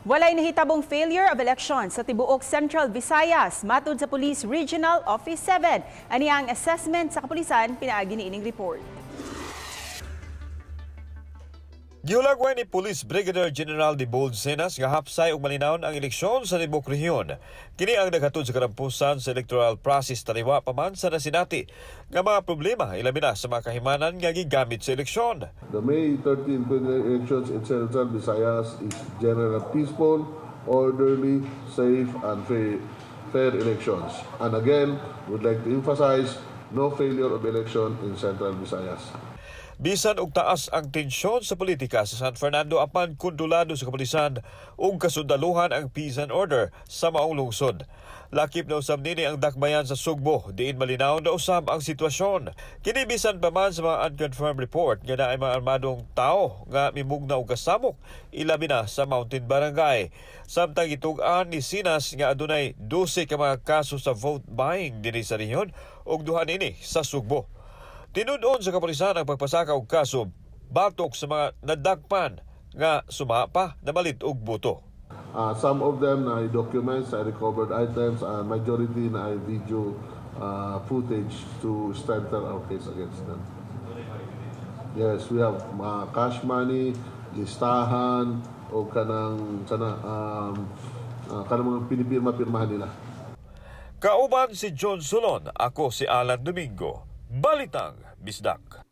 Walay nahitabong failure of election sa Tibuok, Central Visayas, matud sa Police Regional Office 7. Ani ang assessment sa kapolisan, pinaagi ni ining report. Giulagway ni Police Brigadier General de Bolsenas nga hapsay ug Malinawon ang eleksyon sa Tibuok Rehiyon. Kini ang naghatod sa karampusan sa electoral process taliwa pa man sa nasinati nga mga problema ilabi na sa mga kahimanan nga gigamit sa eleksyon. The May 13 elections in Central Visayas is generally peaceful, orderly, safe, and fair elections. And again, would like to emphasize no failure of election in Central Visayas. Bisan og taas ang tensyon sa politika sa San Fernando apan kondulado sa kapolisan ug kasundaluhan ang peace and order sa maong lungsod. Lakip na usab nini ang dakbayan sa Sugbo diin malinaw na usab ang sitwasyon. Kini bisan pa man sa mga unconfirmed report nga naay mga armadong tao nga mimugna og kasamok ilabi na sa Mountain Barangay. Samtang itug-an ni Sinas nga adunay 12 ka mga kaso sa vote buying dinhi sa Rehiyon ug duha nini sa Sugbo. Tinud-on sa kapolisan ang pagpasaka og kaso batok sa mga nadakpan nga sumapa na malit og boto. Some of them na documents, recovered items, and majority na video footage to strengthen our case against them. Yes, we have cash money, listahan, o kanang mga pinipirma-pirmahan nila. Kauban si John Solon, ako si Alan Domingo. Balitang, Bisdak.